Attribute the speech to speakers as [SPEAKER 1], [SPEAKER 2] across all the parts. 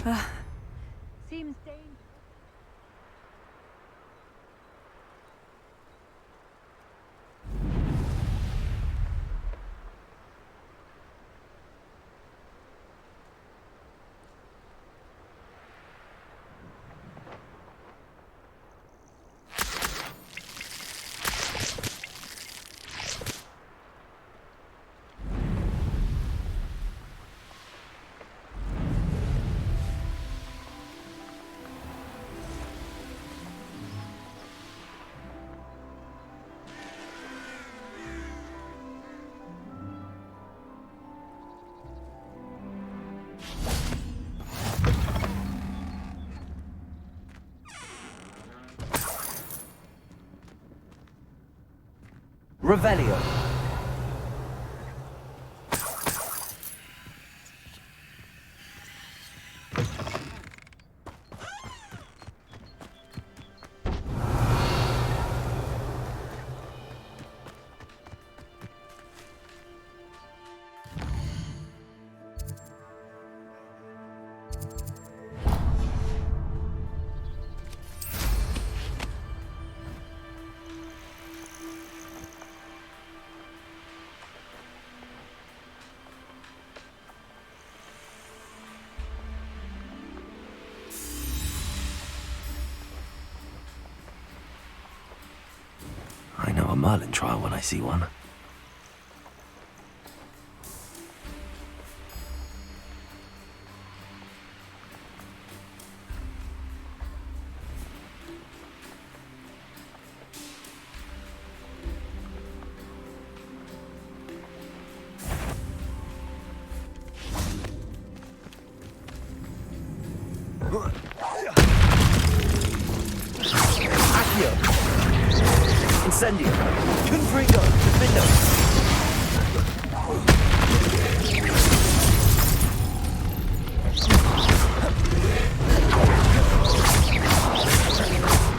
[SPEAKER 1] Seems dangerous.
[SPEAKER 2] Revelio. I know a Merlin trial when I see one. Incendio! Confringo! Defendo!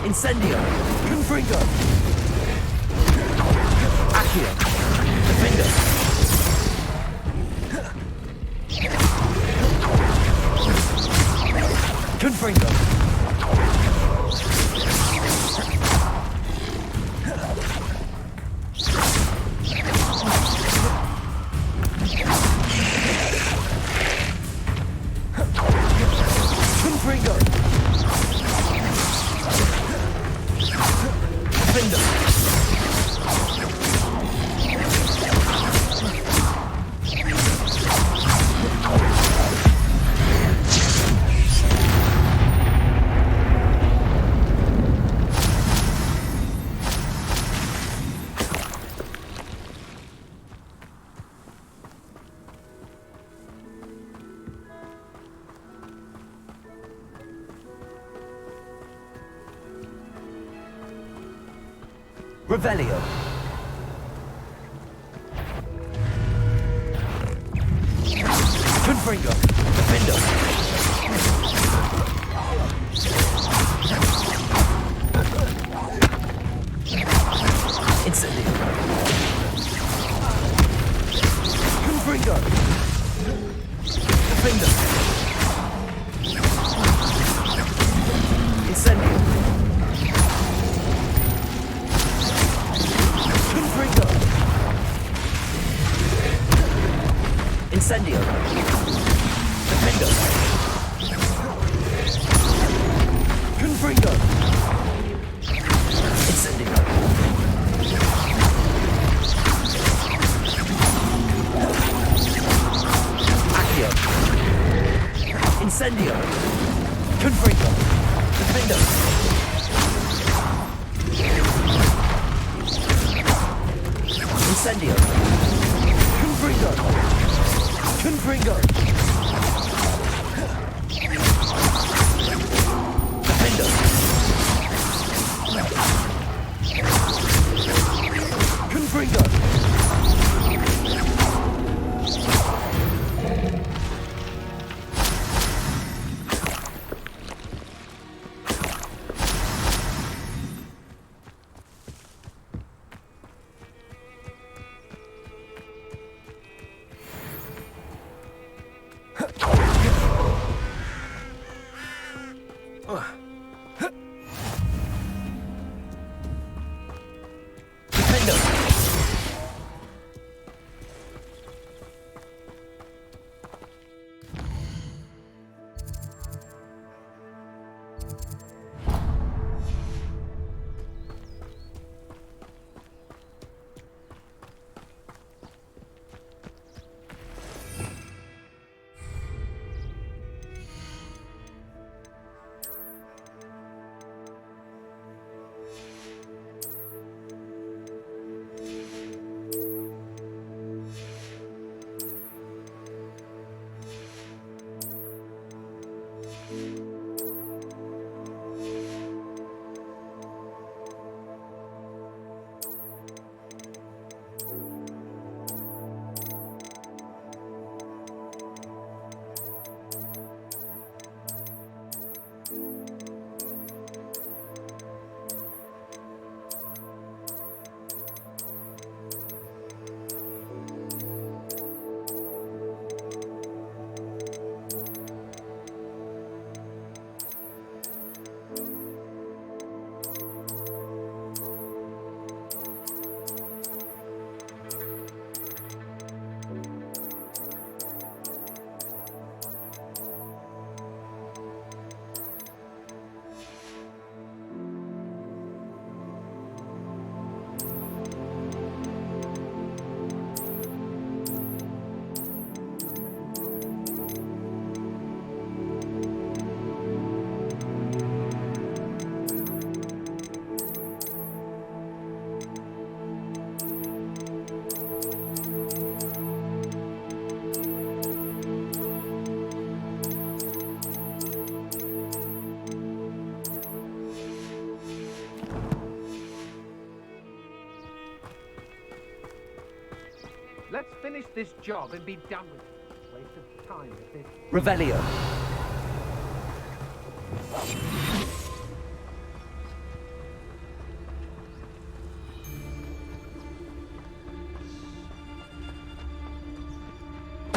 [SPEAKER 2] Incendio! Confringo! Accio! Defendo! Confringo! Revelio. Confringo. Defendo. Incendio. Confringo. Defendo. Incendio. Incendio! Defendo! Confringo! Incendio! Accio! Incendio! Confringo! Defendo! Incendio! Confringo! Confringo! Defendo! Confringo!
[SPEAKER 1] Let's finish this job and be done with it. Waste of time if this.
[SPEAKER 2] Revelio.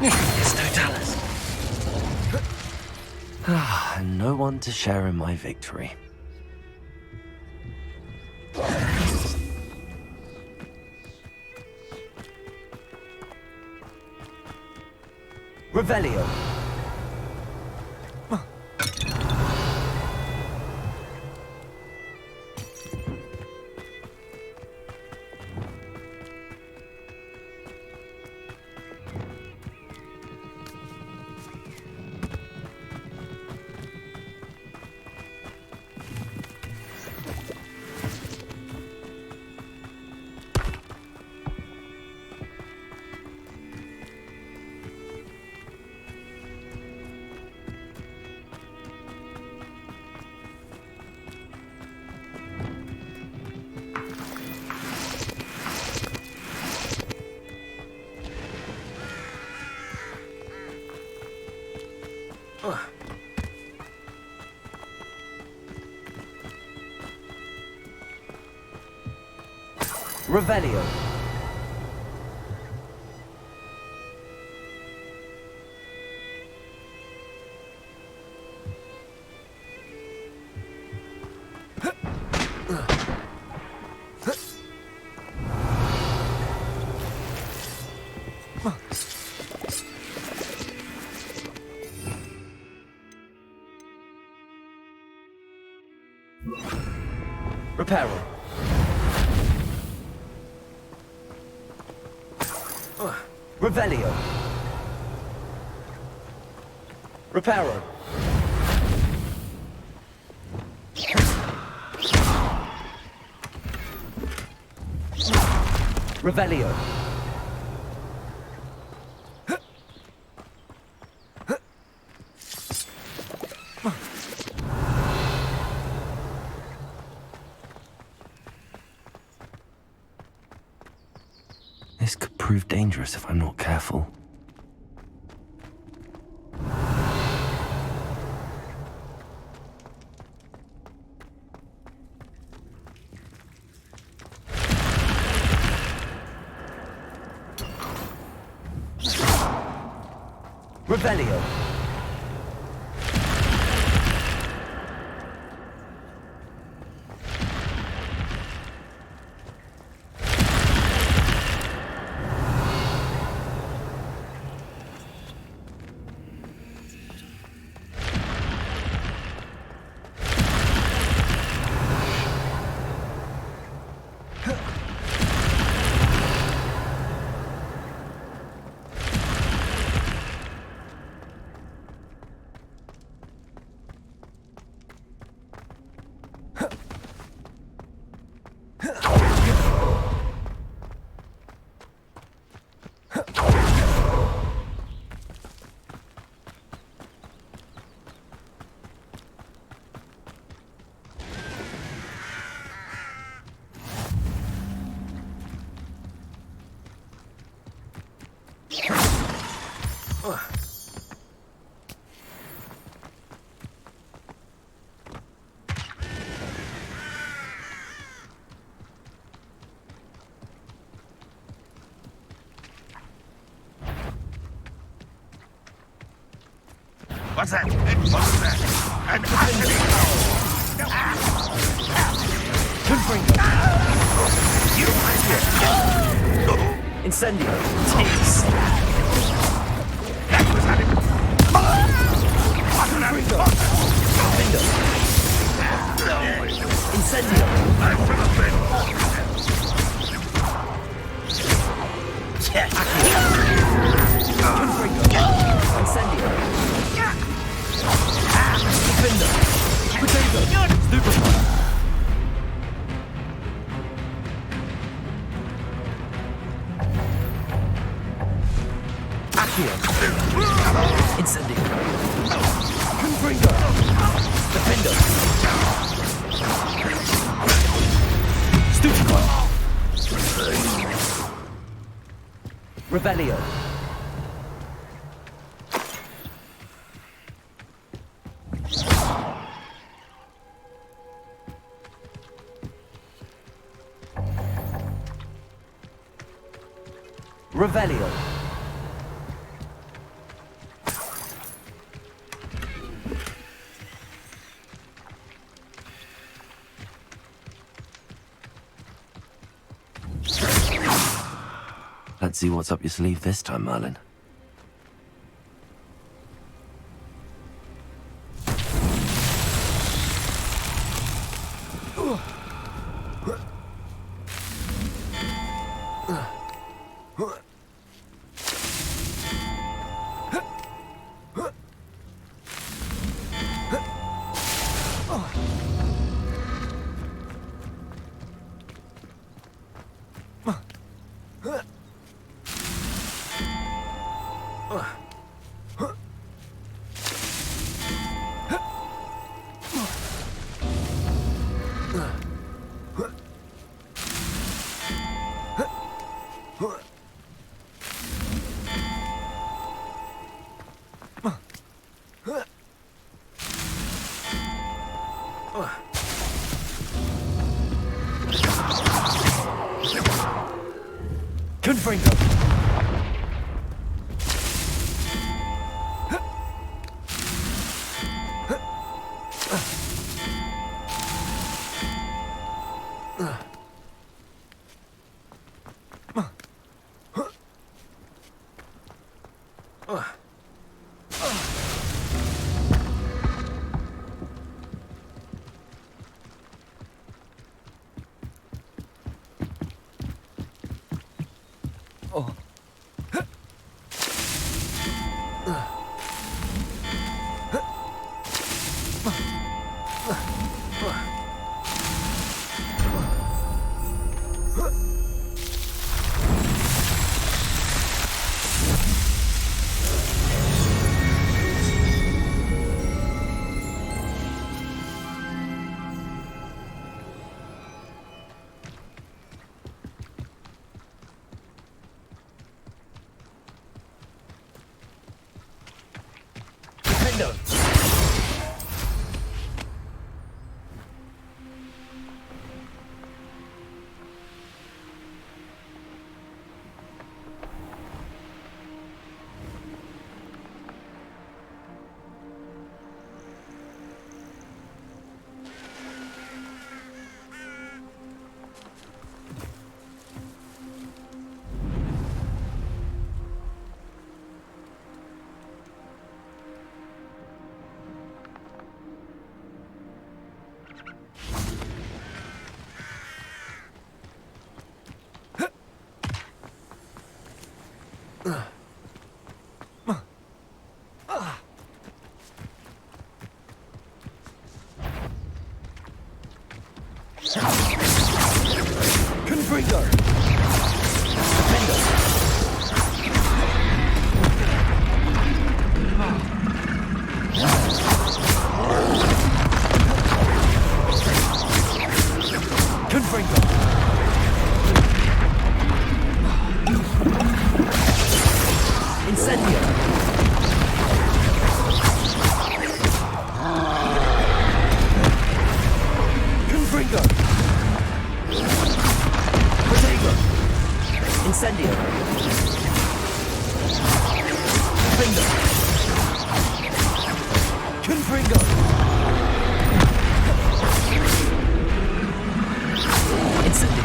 [SPEAKER 3] It's Totalis. And no one to share in my victory.
[SPEAKER 2] Revelio. Revelio. Reparo. Revelio. Reparo. Revelio.
[SPEAKER 3] This could prove dangerous if I'm not careful.
[SPEAKER 2] Revelio.
[SPEAKER 4] What's that? What's that? And
[SPEAKER 2] Confringo. Incendio.
[SPEAKER 3] Taste.
[SPEAKER 4] that was at it.
[SPEAKER 2] Confringo. Defendo. Incendio.
[SPEAKER 4] I should have been.
[SPEAKER 2] Confringo. Incendio. Defendo. Potato. Stupefy. Accio. Incendio. Confringo. Defendo. Stupefy. Revelio. Revelio.
[SPEAKER 3] Let's see what's up your sleeve this time, Merlin.
[SPEAKER 2] Confringo. Oh. Defendo. Confringo. Defendo. Confringo. Incendio. Confringo. Protego. Incendio. Defendo. Confringo. Incendio.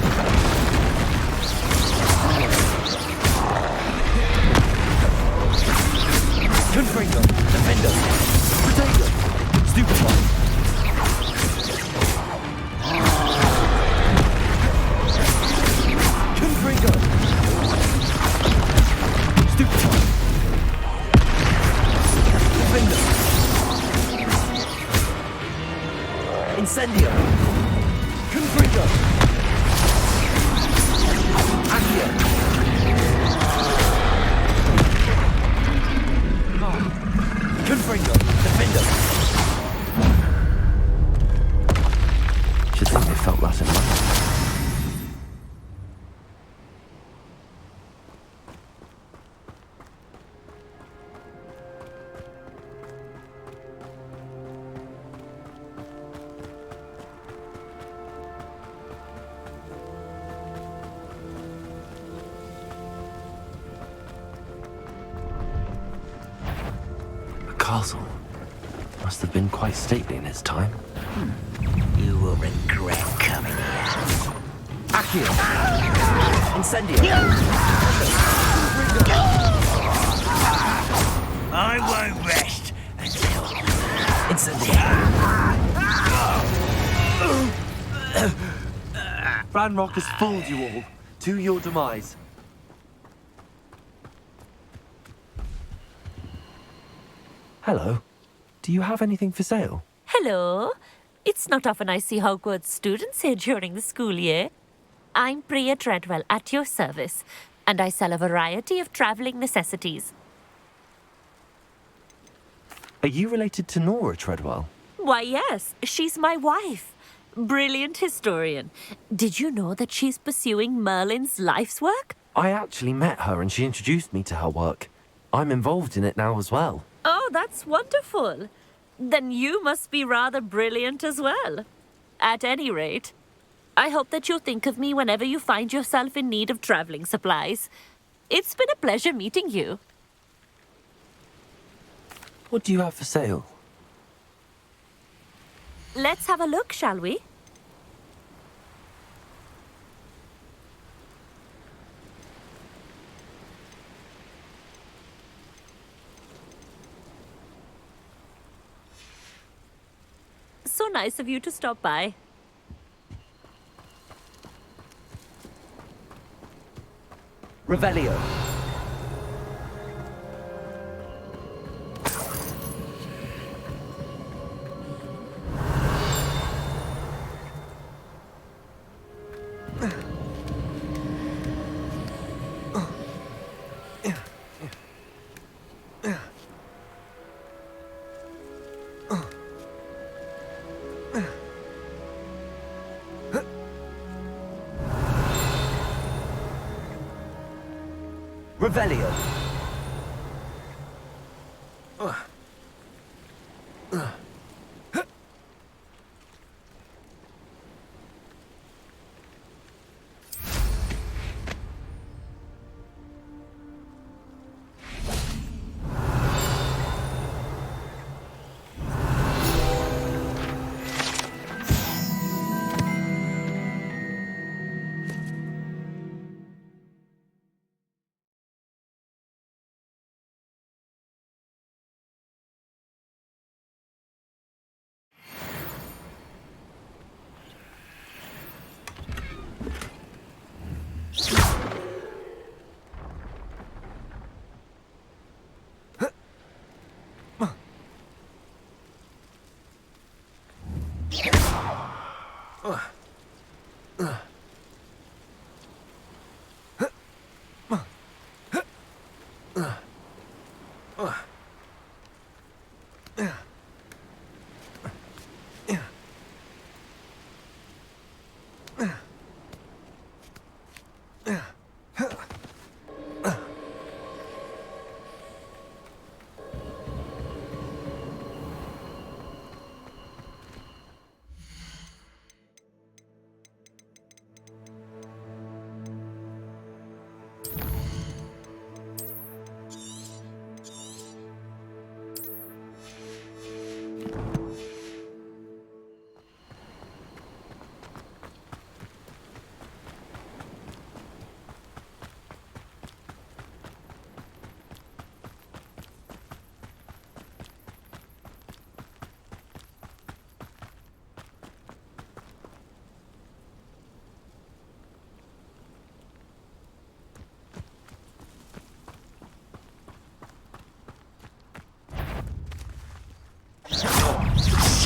[SPEAKER 2] Confringo. Defendo. Protego. Stupefy. Confringo. Stupefy. Defendo. Incendio. Confringo. Accio. Confringo. Defendo.
[SPEAKER 3] Should think they felt that in life. castle. Must have been quite stately in its time.
[SPEAKER 2] You will regret coming here. Accio! Incendio! I won't rest until... Incendio!
[SPEAKER 3] Ranrock has fooled you all. To your demise. Hello. Do you have anything for sale?
[SPEAKER 5] Hello. It's not often I see Hogwarts students here during the school year. I'm Priya Treadwell, at your service, and I sell a variety of travelling necessities.
[SPEAKER 3] Are you related to Nora Treadwell?
[SPEAKER 5] Why, yes, she's my wife. Brilliant historian. Did you know that she's pursuing Merlin's life's work?
[SPEAKER 3] I actually met her and she introduced me to her work. I'm involved in it now as well.
[SPEAKER 5] Oh, that's wonderful. Then you must be rather brilliant as well. At any rate, I hope that you'll think of me whenever you find yourself in need of travelling supplies. It's been a pleasure meeting you.
[SPEAKER 3] What do you have for sale?
[SPEAKER 5] Let's have a look, shall we? So nice of you to stop by.
[SPEAKER 2] Revelio. Revelio.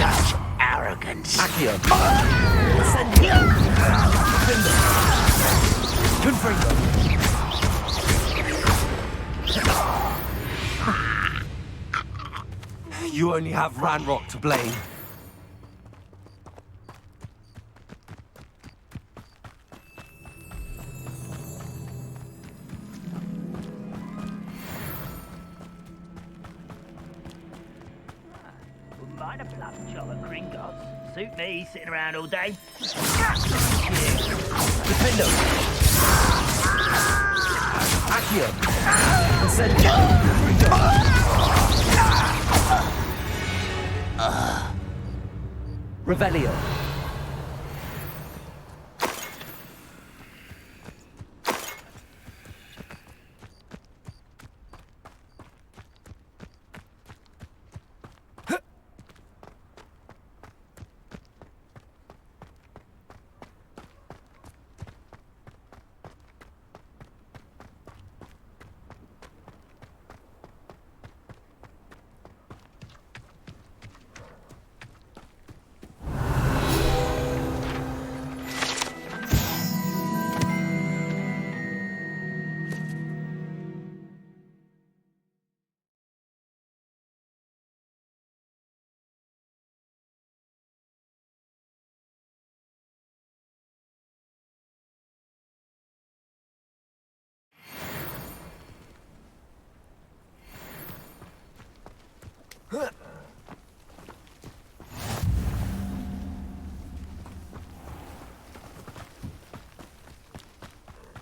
[SPEAKER 4] Such arrogance.
[SPEAKER 2] Accio. Incendio. Defender. Confringo.
[SPEAKER 3] You only have Ranrock to blame.
[SPEAKER 6] Wouldn't mind a plum job at Gringotts. Suit me, sitting around all day.
[SPEAKER 2] Defendo. Accio. Incendio. Confringo.
[SPEAKER 3] Revelio.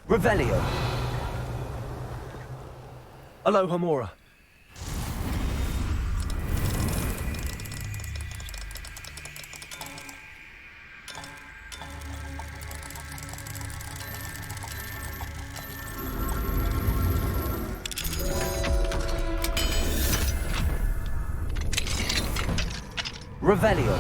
[SPEAKER 3] Revelio. Aloha Mora. Revelio.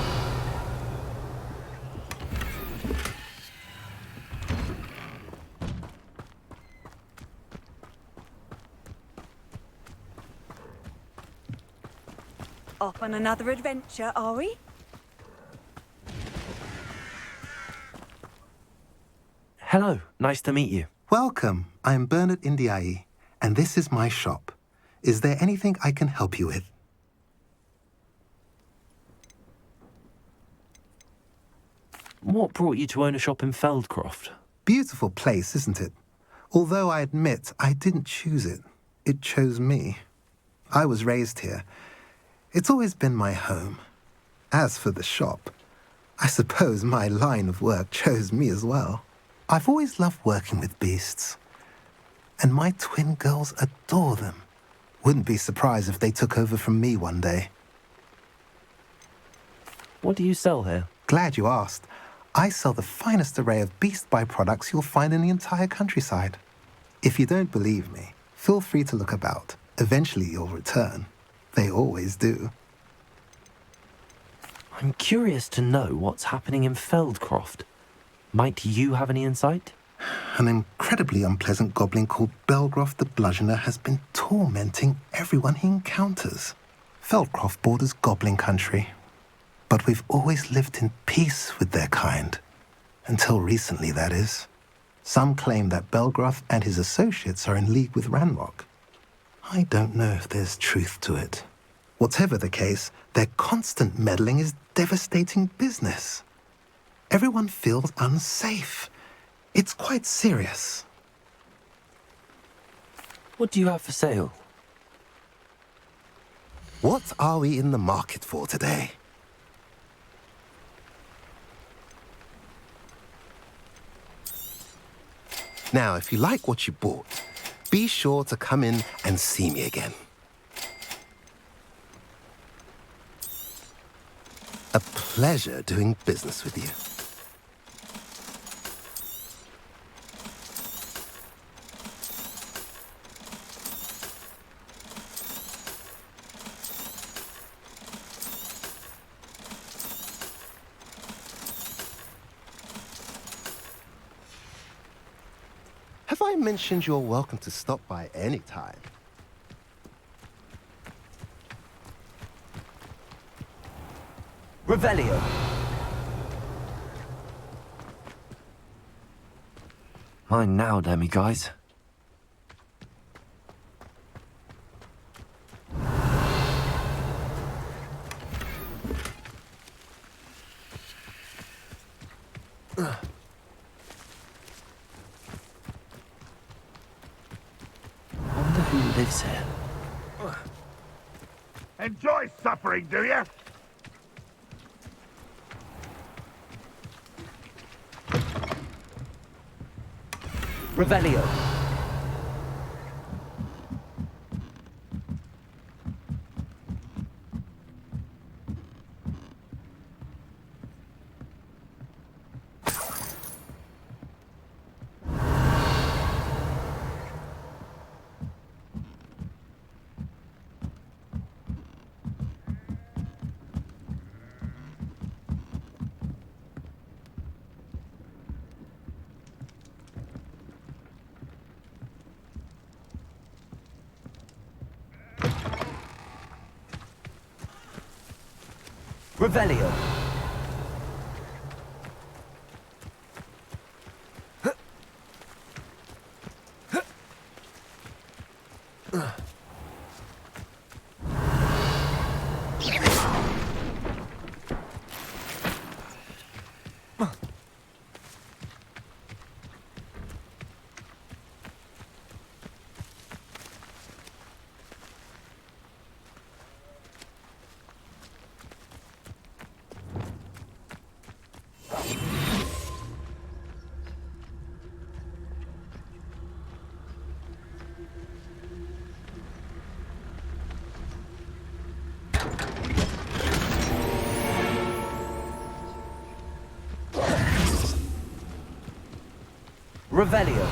[SPEAKER 7] Off on another adventure, are we?
[SPEAKER 3] Hello, nice to meet you.
[SPEAKER 8] Welcome. I'm Bernard Indiai, and this is my shop. Is there anything I can help you with?
[SPEAKER 3] What brought you to own a shop in Feldcroft?
[SPEAKER 8] Beautiful place, isn't it? Although I admit I didn't choose it. It chose me. I was raised here. It's always been my home. As for the shop, I suppose my line of work chose me as well. I've always loved working with beasts. And my twin girls adore them. Wouldn't be surprised if they took over from me one day.
[SPEAKER 3] What do you sell here?
[SPEAKER 8] Glad you asked. I sell the finest array of beast byproducts you'll find in the entire countryside. If you don't believe me, feel free to look about. Eventually you'll return. They always do.
[SPEAKER 3] I'm curious to know what's happening in Feldcroft. Might you have any insight?
[SPEAKER 8] An incredibly unpleasant goblin called Belgroth the Bludgeoner has been tormenting everyone he encounters. Feldcroft borders goblin country, but we've always lived in peace with their kind. Until recently, that is. Some claim that Belgroth and his associates are in league with Ranrock. I don't know if there's truth to it. Whatever the case, their constant meddling is devastating business. Everyone feels unsafe. It's quite serious.
[SPEAKER 3] What do you have for sale?
[SPEAKER 8] What are we in the market for today? Now, if you like what you bought, be sure to come in and see me again. A pleasure doing business with you. Have I mentioned you're welcome to stop by any time?
[SPEAKER 3] Revelio. Mine now, demiguise. Wonder who lives here.
[SPEAKER 4] Enjoy suffering, do you?
[SPEAKER 3] Revelio. Revelio. Revelio.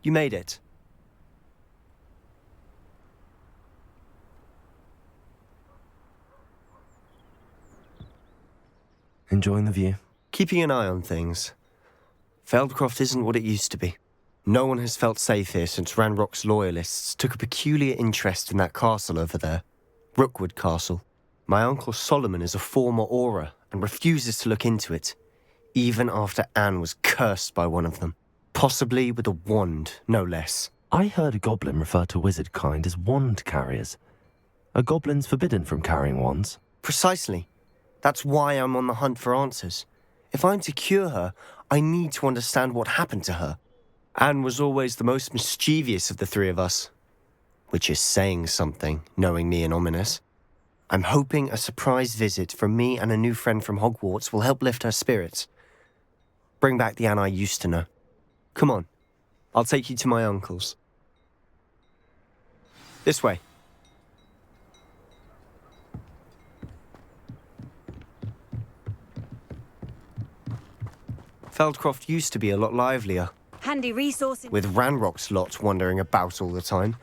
[SPEAKER 9] You made it.
[SPEAKER 3] Enjoying the view?
[SPEAKER 9] Keeping an eye on things. Feldcroft isn't what it used to be. No one has felt safe here since Ranrock's loyalists took a peculiar interest in that castle over there. Rookwood Castle. My uncle Solomon is a former Auror and refuses to look into it, even after Anne was cursed by one of them. Possibly with a wand, no less.
[SPEAKER 3] I heard a goblin refer to wizard kind as wand carriers. Are goblins forbidden from carrying wands?
[SPEAKER 9] Precisely. That's why I'm on the hunt for answers. If I'm to cure her, I need to understand what happened to her. Anne was always the most mischievous of the three of us. Which is saying something, knowing me and Ominous. I'm hoping a surprise visit from me and a new friend from Hogwarts will help lift her spirits. Bring back the Anne I used to know. Come on, I'll take you to my uncle's. This way. Feldcroft used to be a lot livelier.
[SPEAKER 7] Handy resource.
[SPEAKER 9] With Ranrock's lot wandering about all the time.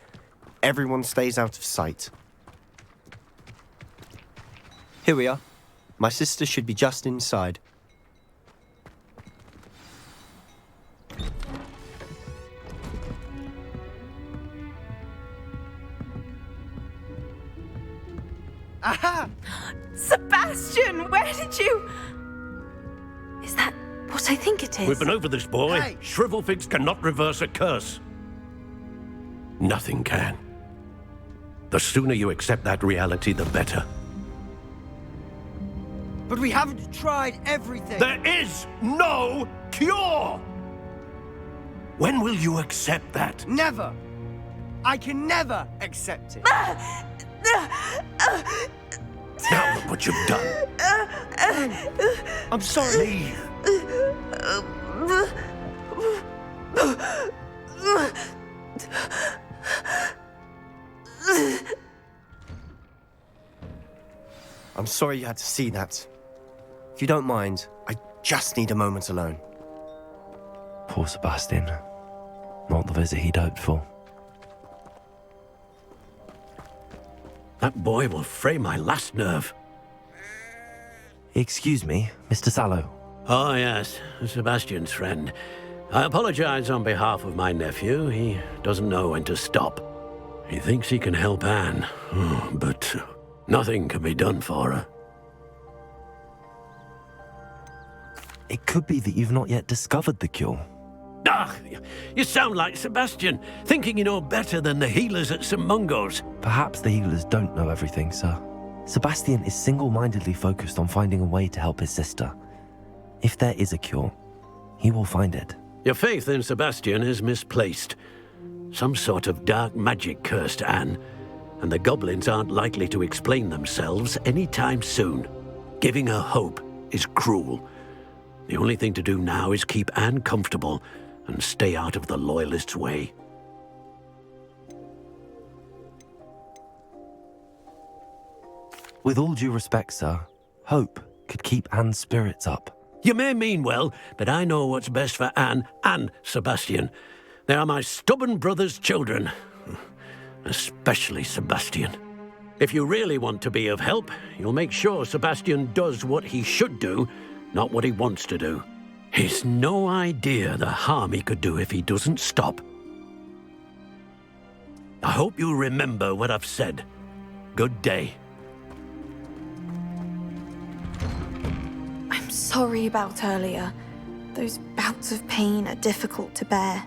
[SPEAKER 9] Everyone stays out of sight. Here we are. My sister should be just inside.
[SPEAKER 7] Aha! Sebastian, where did you... Is that what I think it is?
[SPEAKER 10] We've been over this, boy.
[SPEAKER 7] Hey.
[SPEAKER 10] Shrivelfigs cannot reverse a curse. Nothing can. The sooner you accept that reality, the better.
[SPEAKER 2] But we haven't tried everything.
[SPEAKER 10] There is no cure! When will you accept that?
[SPEAKER 2] Never. I can never accept it.
[SPEAKER 10] Now look what you've done.
[SPEAKER 2] I'm sorry.
[SPEAKER 10] Leave.
[SPEAKER 9] I'm sorry you had to see that. If you don't mind, I just need a moment alone.
[SPEAKER 3] Poor Sebastian. Not the visit he'd hoped for.
[SPEAKER 10] That boy will fray my last nerve.
[SPEAKER 3] Excuse me, Mr. Sallow.
[SPEAKER 10] Oh, yes, Sebastian's friend. I apologize on behalf of my nephew. He doesn't know when to stop. He thinks he can help Anne, but nothing can be done for her.
[SPEAKER 3] It could be that you've not yet discovered the cure.
[SPEAKER 10] Ah, you sound like Sebastian, thinking you know better than the healers at St. Mungo's.
[SPEAKER 3] Perhaps the healers don't know everything, sir. Sebastian is single-mindedly focused on finding a way to help his sister. If there is a cure, he will find it.
[SPEAKER 10] Your faith in Sebastian is misplaced. Some sort of dark magic cursed Anne, and the goblins aren't likely to explain themselves anytime soon. Giving her hope is cruel. The only thing to do now is keep Anne comfortable and stay out of the Loyalists' way.
[SPEAKER 3] With all due respect, sir, hope could keep Anne's spirits up.
[SPEAKER 10] You may mean well, but I know what's best for Anne and Sebastian. They are my stubborn brother's children. Especially Sebastian. If you really want to be of help, you'll make sure Sebastian does what he should do, not what he wants to do. He's no idea the harm he could do if he doesn't stop. I hope you'll remember what I've said. Good day.
[SPEAKER 7] I'm sorry about earlier. Those bouts of pain are difficult to bear.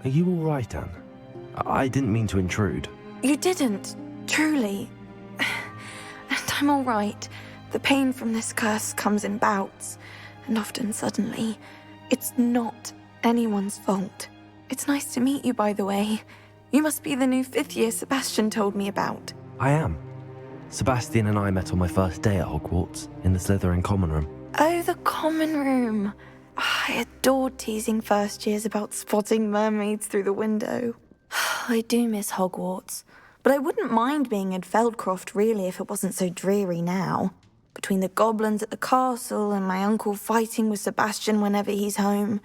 [SPEAKER 3] Are you all right, Anne? I didn't mean to intrude.
[SPEAKER 7] You didn't, truly. And I'm all right. The pain from this curse comes in bouts, and often suddenly. It's not anyone's fault. It's nice to meet you, by the way. You must be the new 5th year Sebastian told me about.
[SPEAKER 3] I am. Sebastian and I met on my first day at Hogwarts, in the Slytherin common room.
[SPEAKER 7] Oh, the common room. I adored teasing first years about spotting mermaids through the window. I do miss Hogwarts, but I wouldn't mind being in Feldcroft really if it wasn't so dreary now. Between the goblins at the castle and my uncle fighting with Sebastian whenever he's home,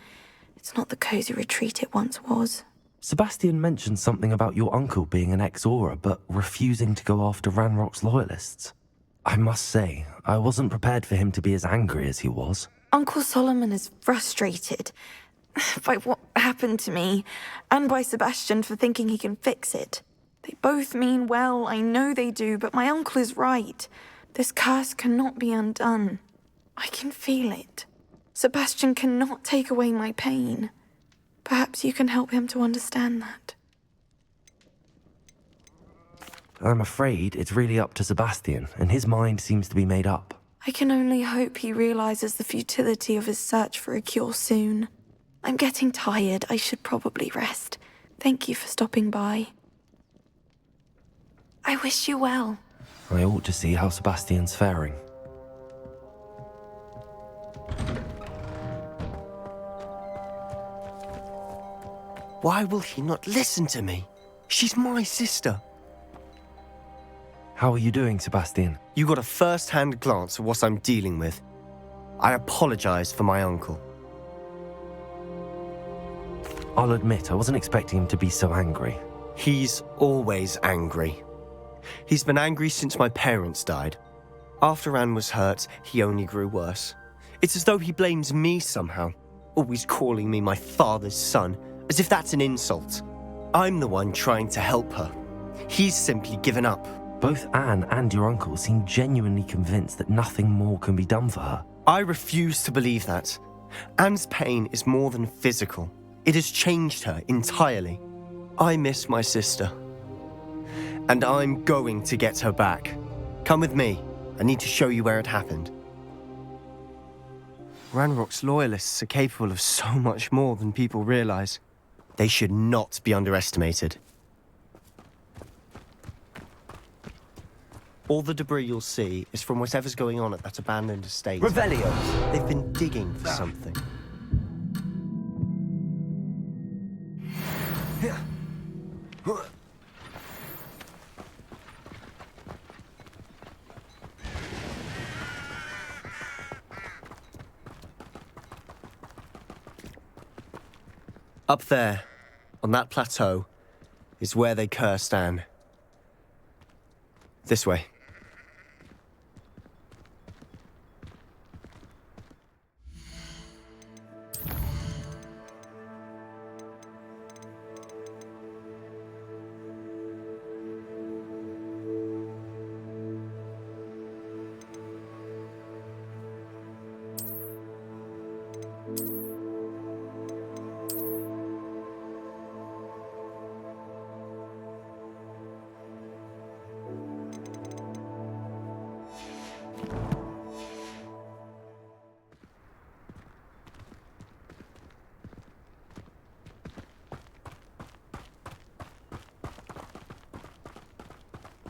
[SPEAKER 7] it's not the cosy retreat it once was.
[SPEAKER 3] Sebastian mentioned something about your uncle being an ex-Auror, but refusing to go after Ranrock's loyalists. I must say, I wasn't prepared for him to be as angry as he was.
[SPEAKER 7] Uncle Solomon is frustrated by what happened to me, and by Sebastian for thinking he can fix it. They both mean well, I know they do, but my uncle is right. This curse cannot be undone. I can feel it. Sebastian cannot take away my pain. Perhaps you can help him to understand that.
[SPEAKER 3] I'm afraid it's really up to Sebastian, and his mind seems to be made up.
[SPEAKER 7] I can only hope he realizes the futility of his search for a cure soon. I'm getting tired. I should probably rest. Thank you for stopping by. I wish you well.
[SPEAKER 3] I ought to see how Sebastian's faring.
[SPEAKER 9] Why will he not listen to me? She's my sister.
[SPEAKER 3] How are you doing, Sebastian?
[SPEAKER 9] You got a first-hand glance at what I'm dealing with. I apologize for my uncle.
[SPEAKER 3] I'll admit, I wasn't expecting him to be so angry.
[SPEAKER 9] He's always angry. He's been angry since my parents died. After Anne was hurt, he only grew worse. It's as though he blames me somehow, always calling me my father's son, as if that's an insult. I'm the one trying to help her. He's simply given up.
[SPEAKER 3] Both Anne and your uncle seem genuinely convinced that nothing more can be done for her.
[SPEAKER 9] I refuse to believe that. Anne's pain is more than physical. It has changed her entirely. I miss my sister. And I'm going to get her back. Come with me. I need to show you where it happened. Ranrock's loyalists are capable of so much more than people realize. They should not be underestimated. All the debris you'll see is from whatever's going on at that abandoned estate.
[SPEAKER 2] Revelio.
[SPEAKER 9] They've been digging for something. Up there, on that plateau, is where they cursed Anne. This way.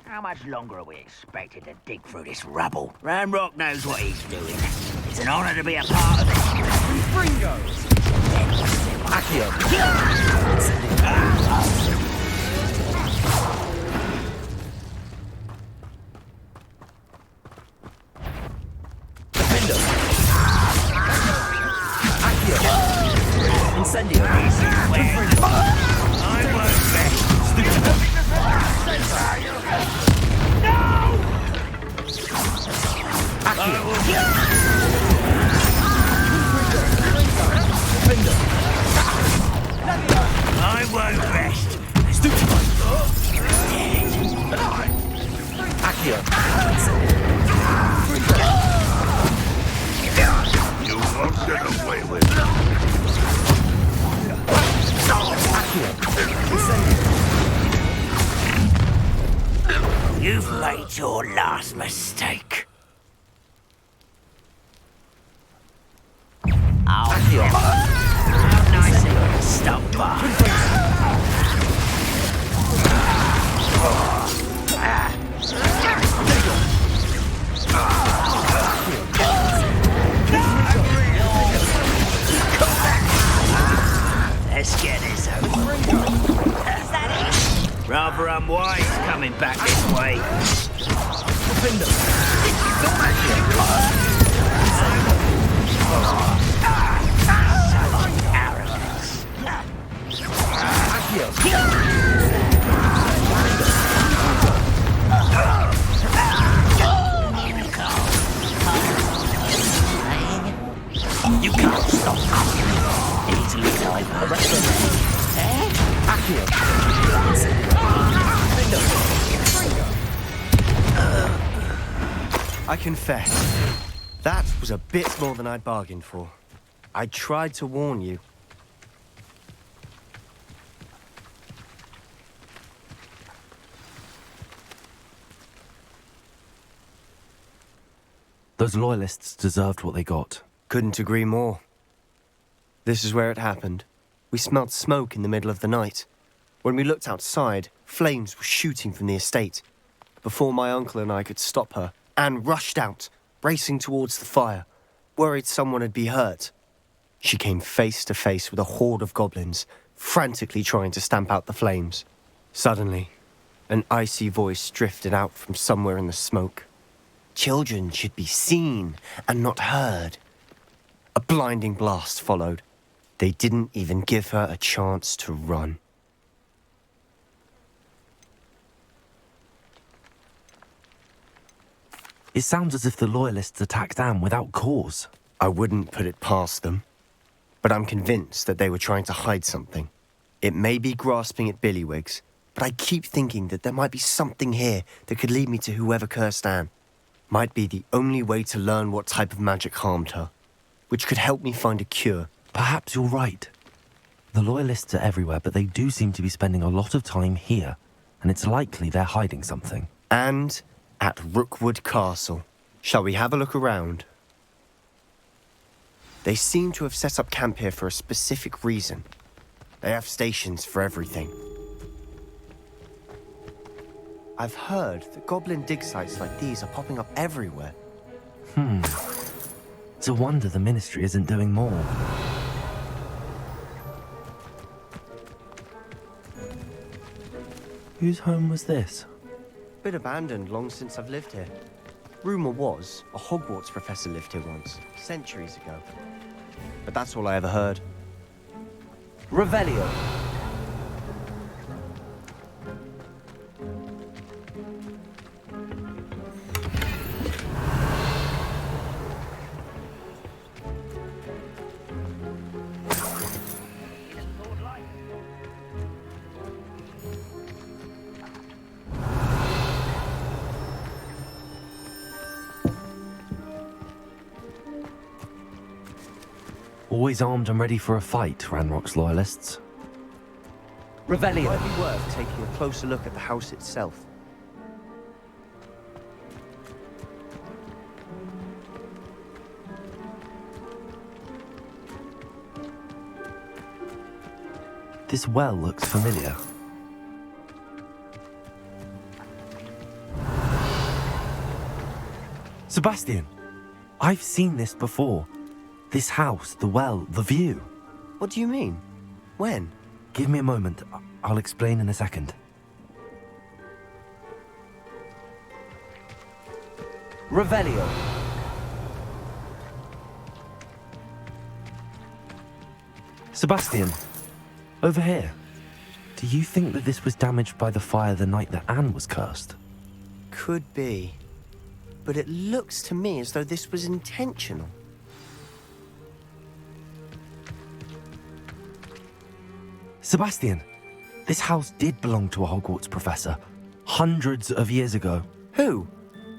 [SPEAKER 6] How much longer are we expected to dig through this rubble? Ranrock knows what he's doing. It's an honor to be a part of it.
[SPEAKER 2] Fringos!
[SPEAKER 4] You won't get away with it.
[SPEAKER 6] You've made your last mistake. How nice of you to stop by. Let's get this over. Is that it? Rather unwise coming back this way. You can't stop us. Easily
[SPEAKER 9] I confess, that was a bit more than I'd bargained for. I tried to warn you.
[SPEAKER 3] Those loyalists deserved what they got.
[SPEAKER 9] Couldn't agree more. This is where it happened. We smelled smoke in the middle of the night. When we looked outside, flames were shooting from the estate. Before my uncle and I could stop her, Anne rushed out, racing towards the fire, worried someone had been hurt. She came face to face with a horde of goblins, frantically trying to stamp out the flames. Suddenly, an icy voice drifted out from somewhere in the smoke. Children should be seen and not heard. A blinding blast followed. They didn't even give her a chance to run.
[SPEAKER 3] It sounds as if the loyalists attacked Anne without cause.
[SPEAKER 9] I wouldn't put it past them, but I'm convinced that they were trying to hide something. It may be grasping at Billywigs, but I keep thinking that there might be something here that could lead me to whoever cursed Anne. Might be the only way to learn what type of magic harmed her, which could help me find a cure.
[SPEAKER 3] Perhaps you're right. The loyalists are everywhere, but they do seem to be spending a lot of time here, and it's likely they're hiding something.
[SPEAKER 9] And at Rookwood Castle. Shall we have a look around? They seem to have set up camp here for a specific reason. They have stations for everything. I've heard that goblin dig sites like these are popping up everywhere.
[SPEAKER 3] It's a wonder the Ministry isn't doing more. Whose home was this?
[SPEAKER 9] Been abandoned long since I've lived here. Rumour was a Hogwarts professor lived here once, centuries ago. But that's all I ever heard.
[SPEAKER 2] Revelio.
[SPEAKER 3] Always armed and ready for a fight, Ranrock's loyalists.
[SPEAKER 2] Revelio.
[SPEAKER 9] Might be worth taking a closer look at the house itself.
[SPEAKER 3] This well looks familiar. Sebastian! I've seen this before. This house, the well, the view.
[SPEAKER 9] What do you mean? When?
[SPEAKER 3] Give me a moment. I'll explain in a second.
[SPEAKER 2] Revelio.
[SPEAKER 3] Sebastian, over here. Do you think that this was damaged by the fire the night that Anne was cursed?
[SPEAKER 9] Could be. But it looks to me as though this was intentional.
[SPEAKER 3] Sebastian, this house did belong to a Hogwarts professor, hundreds of years ago.
[SPEAKER 9] Who?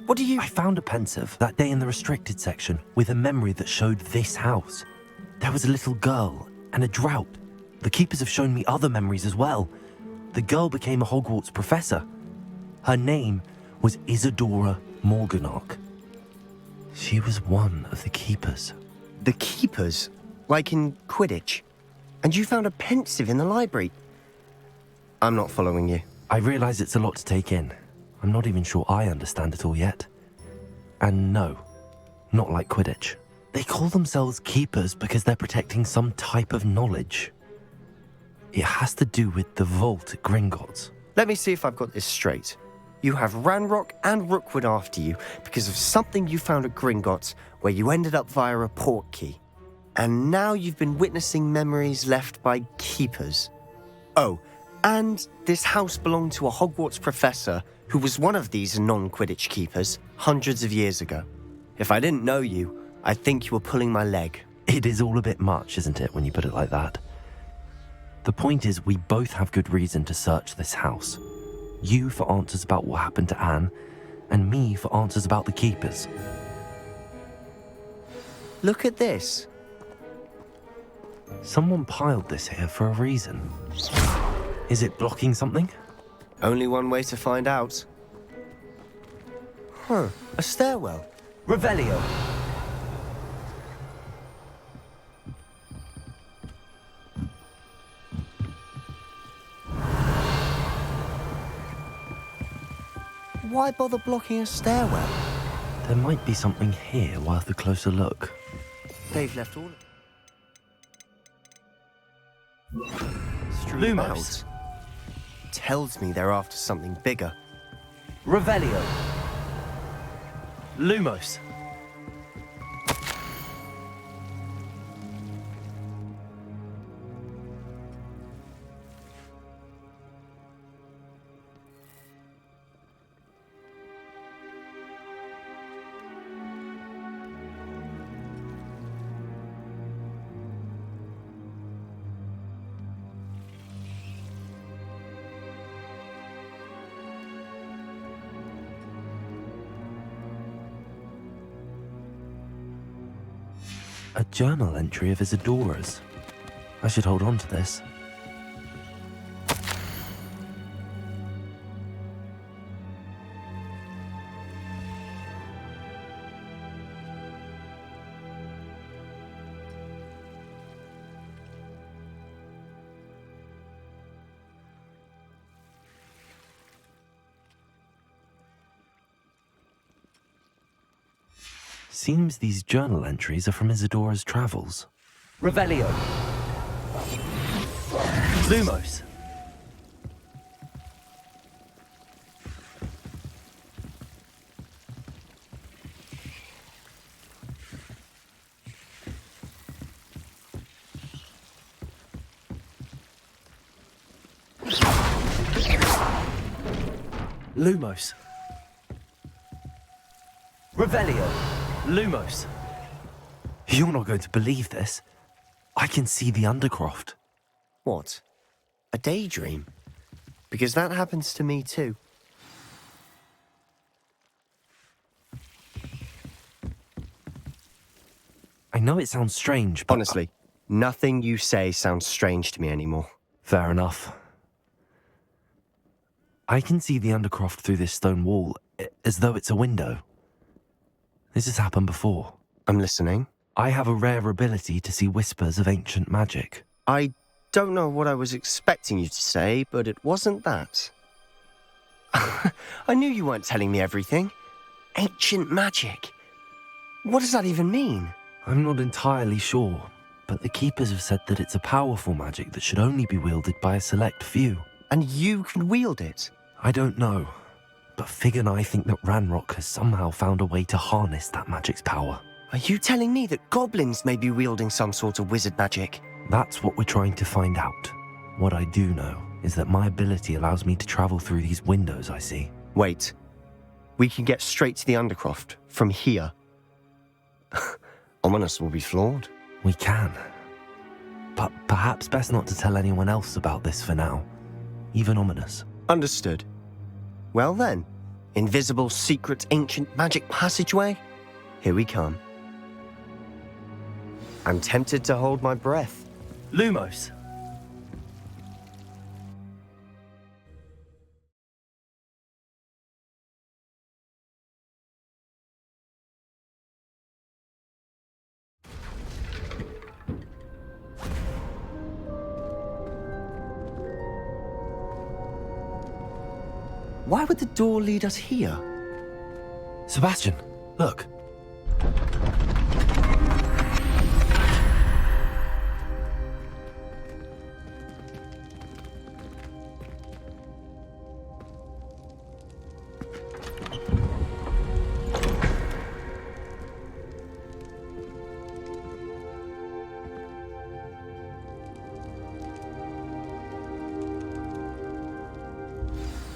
[SPEAKER 9] What do you...
[SPEAKER 3] I found a pensive that day in the restricted section with a memory that showed this house. There was a little girl and a drought. The keepers have shown me other memories as well. The girl became a Hogwarts professor. Her name was Isadora Morganach. She was one of the keepers.
[SPEAKER 9] The keepers? Like in Quidditch? And you found a pensive in the library? I'm not following you.
[SPEAKER 3] I realize it's a lot to take in. I'm not even sure I understand it all yet. And no, not like Quidditch. They call themselves keepers because they're protecting some type of knowledge. It has to do with the vault at Gringotts.
[SPEAKER 9] Let me see if I've got this straight. You have Ranrock and Rookwood after you because of something you found at Gringotts where you ended up via a port key. And now you've been witnessing memories left by keepers. Oh, and this house belonged to a Hogwarts professor who was one of these non-Quidditch keepers hundreds of years ago. If I didn't know you, I'd think you were pulling my leg.
[SPEAKER 3] It is all a bit much, isn't it, when you put it like that? The point is, we both have good reason to search this house. You for answers about what happened to Anne, and me for answers about the keepers.
[SPEAKER 9] Look at this.
[SPEAKER 3] Someone piled this here for a reason. Is it blocking something?
[SPEAKER 9] Only one way to find out. Huh, a stairwell.
[SPEAKER 3] Revelio.
[SPEAKER 9] Why bother blocking a stairwell?
[SPEAKER 3] There might be something here worth a closer look.
[SPEAKER 9] They've left all...
[SPEAKER 3] Lumos.
[SPEAKER 9] Tells me they're after something bigger.
[SPEAKER 3] Revelio. Lumos. A journal entry of Isadora's. I should hold on to this. Seems these journal entries are from Isadora's travels. Revelio. Lumos. Lumos. Revelio. Lumos. You're not going to believe this. I can see the Undercroft.
[SPEAKER 9] What? A daydream? Because that happens to me too.
[SPEAKER 3] I know it sounds strange, but...
[SPEAKER 9] Honestly, nothing you say sounds strange to me anymore.
[SPEAKER 3] Fair enough. I can see the Undercroft through this stone wall, as though it's a window. This has happened before.
[SPEAKER 9] I'm listening.
[SPEAKER 3] I have a rare ability to see whispers of ancient magic.
[SPEAKER 9] I don't know what I was expecting you to say, but it wasn't that. I knew you weren't telling me everything. Ancient magic. What does that even mean?
[SPEAKER 3] I'm not entirely sure, but the Keepers have said that it's a powerful magic that should only be wielded by a select few.
[SPEAKER 9] And you can wield it?
[SPEAKER 3] I don't know, but Fig and I think that Ranrock has somehow found a way to harness that magic's power.
[SPEAKER 9] Are you telling me that goblins may be wielding some sort of wizard magic?
[SPEAKER 3] That's what we're trying to find out. What I do know is that my ability allows me to travel through these windows I see.
[SPEAKER 9] Wait. We can get straight to the Undercroft from here. Ominous will be flawed.
[SPEAKER 3] We can. But perhaps best not to tell anyone else about this for now. Even Ominous.
[SPEAKER 9] Understood. Well then, Invisible, secret, ancient magic passageway? Here we come. I'm tempted to hold my breath.
[SPEAKER 3] Lumos!
[SPEAKER 9] Why would the door lead us here?
[SPEAKER 3] Sebastian, look.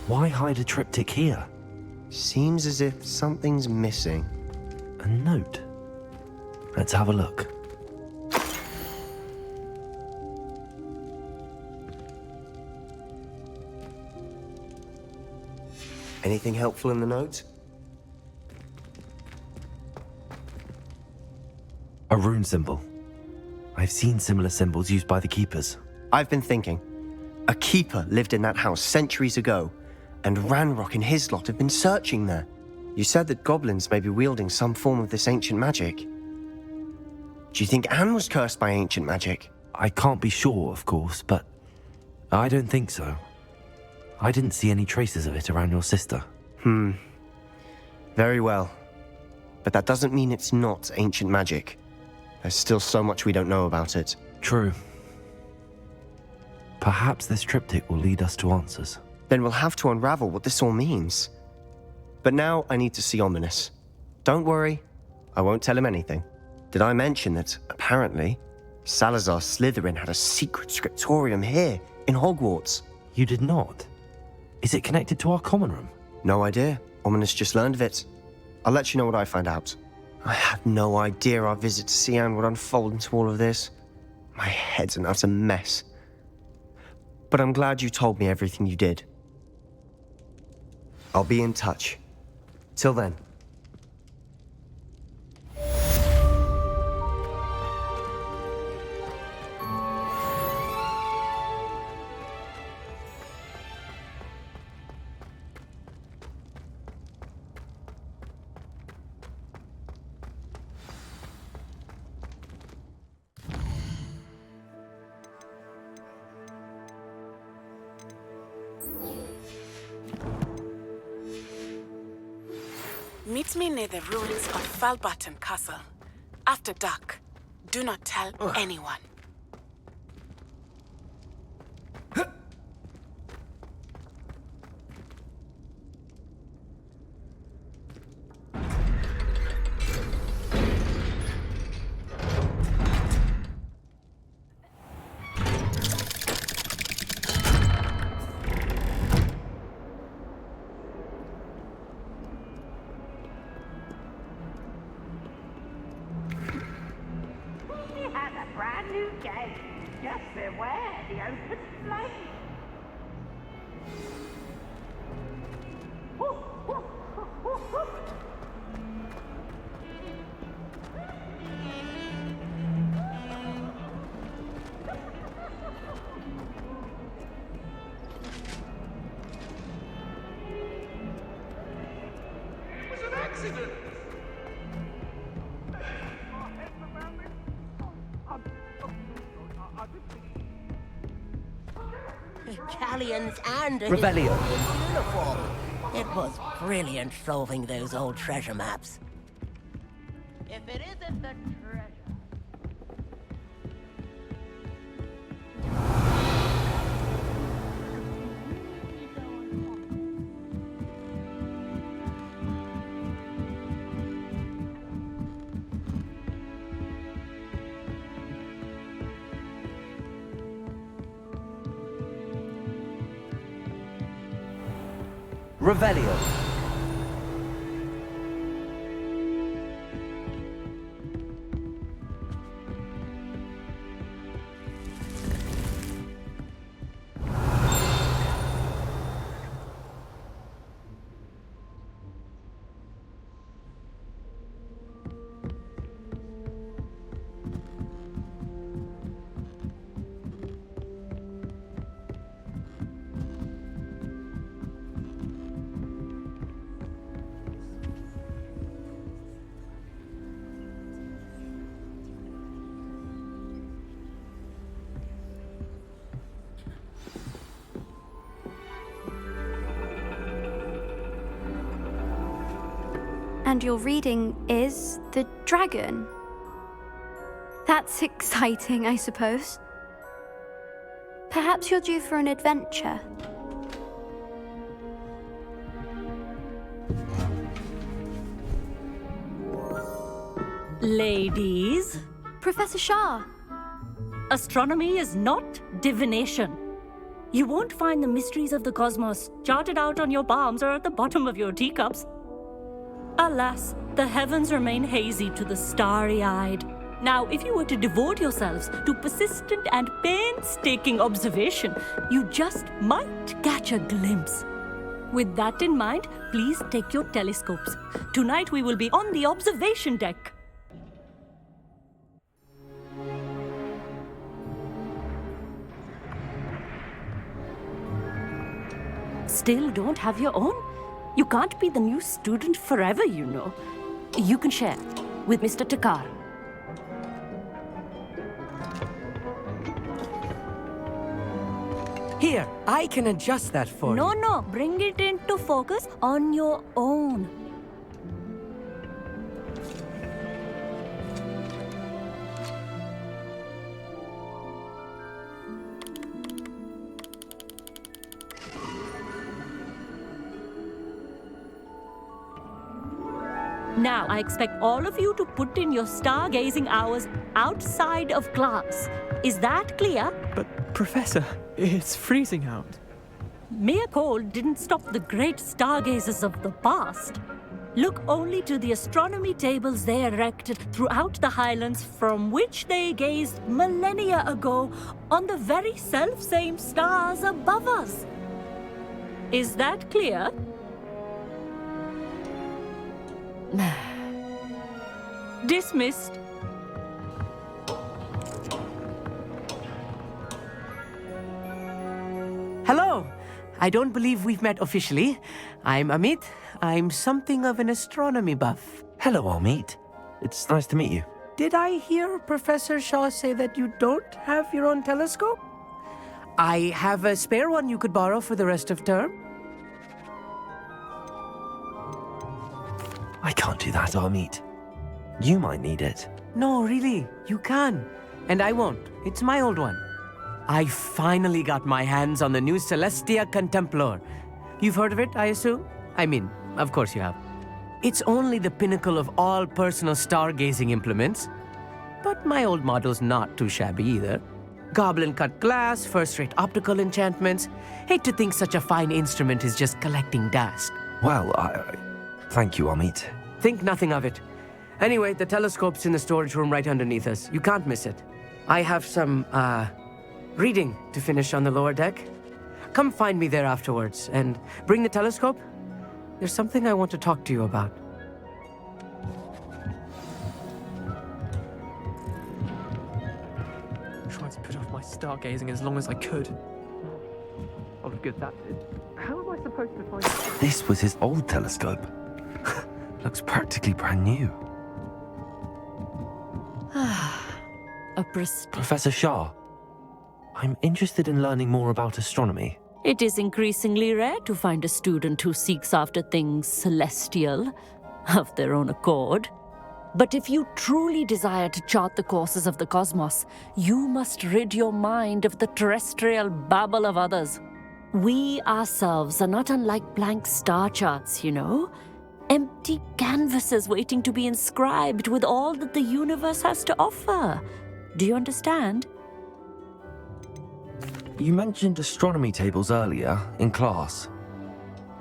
[SPEAKER 3] Why hide a triptych here?
[SPEAKER 9] Seems as if something's missing.
[SPEAKER 3] A note. Let's have a look.
[SPEAKER 9] Anything helpful in the note?
[SPEAKER 3] A rune symbol. I've seen similar symbols used by the keepers.
[SPEAKER 9] I've been thinking. A keeper lived in that house centuries ago, and Ranrock and his lot have been searching there. You said that goblins may be wielding some form of this ancient magic. Do you think Anne was cursed by ancient magic?
[SPEAKER 3] I can't be sure, of course, but I don't think so. I didn't see any traces of it around your sister.
[SPEAKER 9] Very well. But that doesn't mean it's not ancient magic. There's still so much we don't know about it.
[SPEAKER 3] True. Perhaps this triptych will lead us to answers.
[SPEAKER 9] Then we'll have to unravel what this all means. But now I need to see Ominous. Don't worry, I won't tell him anything. Did I mention that, apparently, Salazar Slytherin had a secret scriptorium here, in Hogwarts?
[SPEAKER 3] You did not? Is it connected to our common room?
[SPEAKER 9] No idea. Ominous just learned of it. I'll let you know what I find out. I had no idea our visit to Cian would unfold into all of this. My head's an utter mess. But I'm glad you told me everything you did. I'll be in touch. Till then.
[SPEAKER 11] Meet me near the ruins of Falbaton Castle. After dark. Do not tell anyone.
[SPEAKER 12] Italians and a
[SPEAKER 3] Revelio.
[SPEAKER 12] historical uniform. It was brilliant solving those old treasure maps. If it isn't the treasure.
[SPEAKER 3] Revelio.
[SPEAKER 13] And your reading is the dragon. That's exciting, I suppose. Perhaps you're due for an adventure.
[SPEAKER 5] Ladies,
[SPEAKER 13] Professor Shah.
[SPEAKER 5] astronomy is not divination. You won't find the mysteries of the cosmos charted out on your palms or at the bottom of your teacups. Alas, the heavens remain hazy to the starry-eyed. Now, if you were to devote yourselves to persistent and painstaking observation, you just might catch a glimpse. With that in mind, please take your telescopes. Tonight we will be on the observation deck. Still don't have your own? You can't be the new student forever, you know. You can share with Mr. Takar.
[SPEAKER 2] Here, I can adjust that for you.
[SPEAKER 5] No, bring it into focus on your own. Now, I expect all of you to put in your stargazing hours outside of class. Is that clear?
[SPEAKER 14] But, Professor, it's freezing out.
[SPEAKER 5] Mere cold didn't stop the great stargazers of the past. Look only to the astronomy tables they erected throughout the highlands from which they gazed millennia ago on the very self-same stars above us. Is that clear? Dismissed.
[SPEAKER 2] Hello. I don't believe we've met officially. I'm Amit. I'm something of an astronomy buff.
[SPEAKER 3] Hello, Amit. It's nice to meet you.
[SPEAKER 2] Did I hear Professor Shaw say that you don't have your own telescope? I have a spare one you could borrow for the rest of term.
[SPEAKER 3] I can't do that, Amit. You might need it.
[SPEAKER 2] No, really, you can. And I won't. It's my old one. I finally got my hands on the new Celestia Contemplar. You've heard of it, I assume? I mean, of course you have. It's only the pinnacle of all personal stargazing implements. But my old model's not too shabby either. Goblin-cut glass, first-rate optical enchantments. Hate to think such a fine instrument is just collecting dust.
[SPEAKER 3] Well, thank you, Amit.
[SPEAKER 2] Think nothing of it. Anyway, the telescope's in the storage room right underneath us. You can't miss it. I have some, reading to finish on the lower deck. Come find me there afterwards, and bring the telescope. There's something I want to talk to you about.
[SPEAKER 14] I tried to put off my stargazing as long as I could. What a good that did. How am I supposed to find...
[SPEAKER 3] This was his old telescope. Looks practically brand new.
[SPEAKER 5] A prestige.
[SPEAKER 3] Professor Shah, I'm interested in learning more about astronomy.
[SPEAKER 5] It is increasingly rare to find a student who seeks after things celestial, of their own accord. But if you truly desire to chart the courses of the cosmos, you must rid your mind of the terrestrial babble of others. We ourselves are not unlike blank star charts, you know? Empty canvases waiting to be inscribed with all that the universe has to offer. Do you understand?
[SPEAKER 3] You mentioned astronomy tables earlier in class.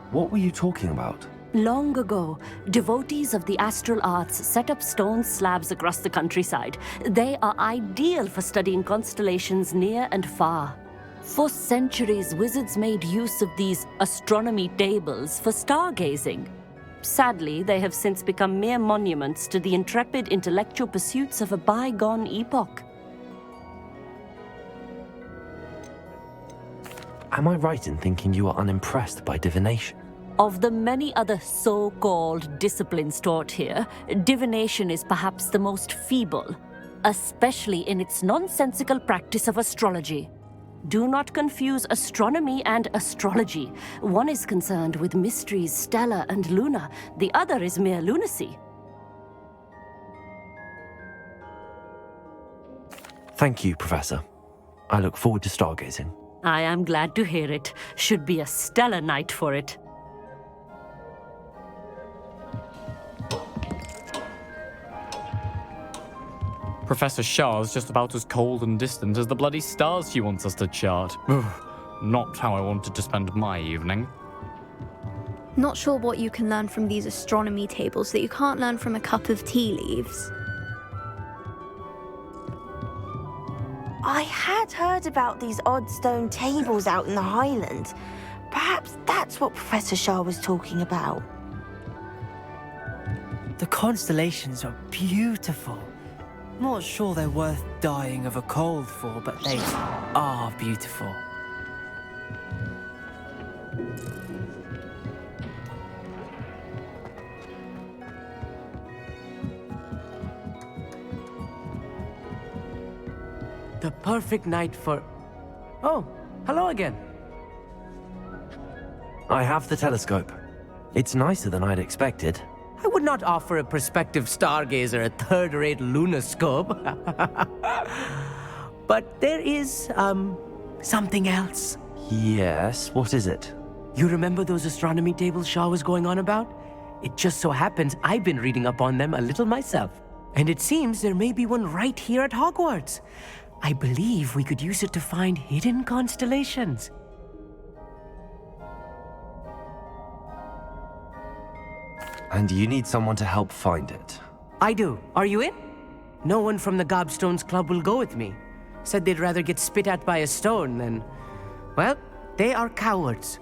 [SPEAKER 3] What were you talking about?
[SPEAKER 5] Long ago, devotees of the astral arts set up stone slabs across the countryside. They are ideal for studying constellations near and far. For centuries, wizards made use of these astronomy tables for stargazing. Sadly, they have since become mere monuments to the intrepid intellectual pursuits of a bygone epoch.
[SPEAKER 3] Am I right in thinking you are unimpressed by divination?
[SPEAKER 5] Of the many other so-called disciplines taught here, divination is perhaps the most feeble, especially in its nonsensical practice of astrology.
[SPEAKER 15] Do not confuse astronomy and astrology. One is concerned with mysteries, Stella and Luna. The other is mere lunacy.
[SPEAKER 3] Thank you, Professor. I look forward to stargazing.
[SPEAKER 15] I am glad to hear it. Should be a stellar night for it.
[SPEAKER 16] Professor Shah's just about as cold and distant as the bloody stars she wants us to chart. Ugh, not how I wanted to spend my evening.
[SPEAKER 13] Not sure what you can learn from these astronomy tables that you can't learn from a cup of tea leaves.
[SPEAKER 17] I had heard about these odd stone tables out in the Highlands. Perhaps that's what Professor Shah was talking about.
[SPEAKER 18] The constellations are beautiful. Not sure they're worth dying of a cold for, but they are beautiful.
[SPEAKER 2] The perfect night for... Oh, hello again.
[SPEAKER 3] I have the telescope. It's nicer than I'd expected.
[SPEAKER 2] I would not offer a prospective stargazer a third-rate lunoscope. But there is, something else.
[SPEAKER 3] Yes, what is it?
[SPEAKER 2] You remember those astronomy tables Shaw was going on about? It just so happens I've been reading up on them a little myself. And it seems there may be one right here at Hogwarts. I believe we could use it to find hidden constellations.
[SPEAKER 3] And you need someone to help find it.
[SPEAKER 2] I do. Are you in? No one from the Gobstones Club will go with me. Said they'd rather get spit at by a stone than... Well, they are cowards.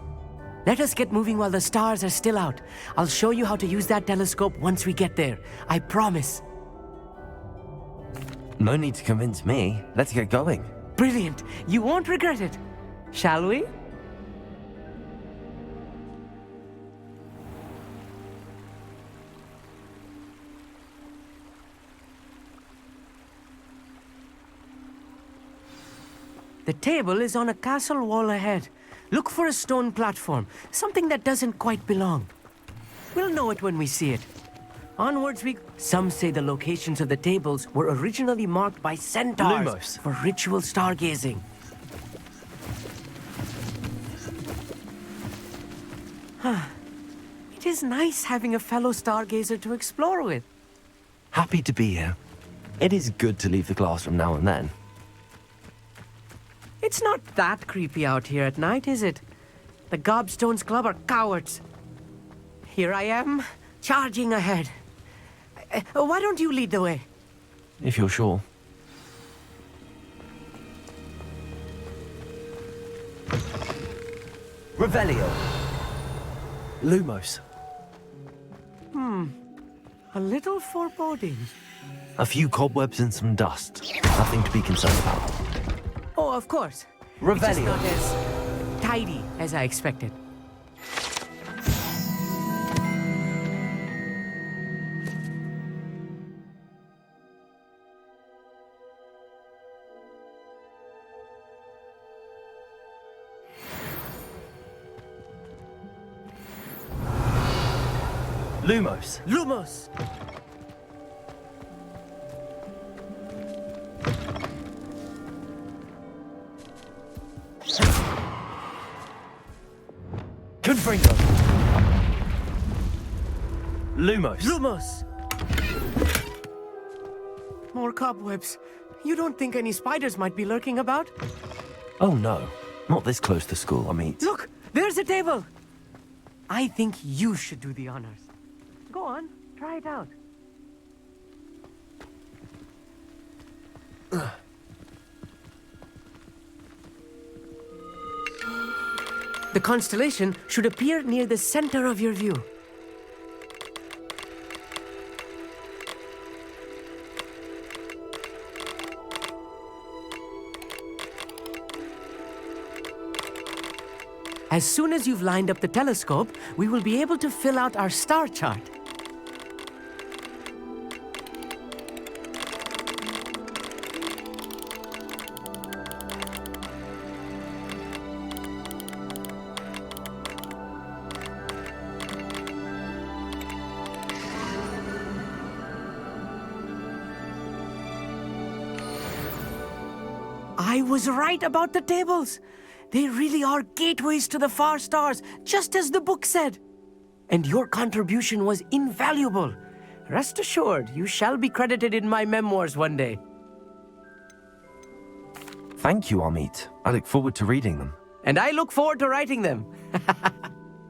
[SPEAKER 2] Let us get moving while the stars are still out. I'll show you how to use that telescope once we get there. I promise.
[SPEAKER 3] No need to convince me. Let's get going.
[SPEAKER 2] Brilliant. You won't regret it. Shall we? The table is on a castle wall ahead. Look for a stone platform, something that doesn't quite belong. We'll know it when we see it. Onwards we... Some say the locations of the tables were originally marked by centaurs
[SPEAKER 3] Lumos.
[SPEAKER 2] for ritual stargazing. It is nice having a fellow stargazer to explore with.
[SPEAKER 3] Happy to be here. It is good to leave the classroom now and then.
[SPEAKER 2] It's not that creepy out here at night, is it? The Gobstones Club are cowards. Here I am, charging ahead. Why don't you lead the way?
[SPEAKER 3] If you're sure. Revelio. Lumos.
[SPEAKER 2] A little foreboding.
[SPEAKER 3] A few cobwebs and some dust. Nothing to be concerned about.
[SPEAKER 2] Oh, of course.
[SPEAKER 3] Revelio.
[SPEAKER 2] It's just not as tidy as I expected.
[SPEAKER 3] Lumos.
[SPEAKER 2] Lumos!
[SPEAKER 3] Confringo. Lumos.
[SPEAKER 2] Lumos! More cobwebs. You don't think any spiders might be lurking about?
[SPEAKER 3] Oh no, not this close to school, I mean.
[SPEAKER 2] Look, there's a table. I think you should do the honors. Go on, try it out. The constellation should appear near the center of your view. As soon as you've lined up the telescope, we will be able to fill out our star chart. I was right about the tables. They really are gateways to the far stars, just as the book said. And your contribution was invaluable. Rest assured, you shall be credited in my memoirs one day.
[SPEAKER 3] Thank you, Amit. I look forward to reading them.
[SPEAKER 2] And I look forward to writing them.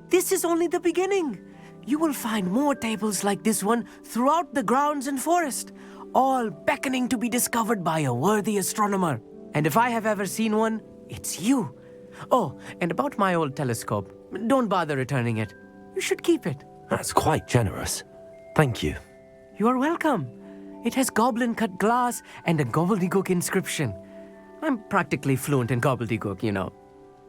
[SPEAKER 2] This is only the beginning. You will find more tables like this one throughout the grounds and forest, all beckoning to be discovered by a worthy astronomer. And if I have ever seen one, it's you. Oh, and about my old telescope, don't bother returning it. You should keep it.
[SPEAKER 3] That's quite generous. Thank you.
[SPEAKER 2] You are welcome. It has goblin-cut glass and a gobbledygook inscription. I'm practically fluent in gobbledygook, you know.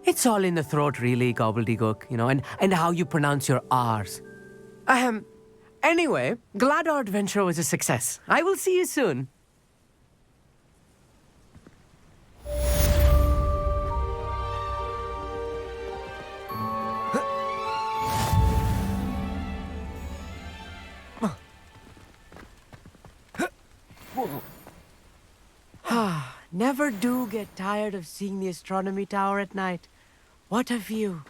[SPEAKER 2] It's all in the throat, really, gobbledygook, you know, and how you pronounce your R's. Anyway, glad our adventure was a success. I will see you soon. Never do get tired of seeing the astronomy tower at night. What a view.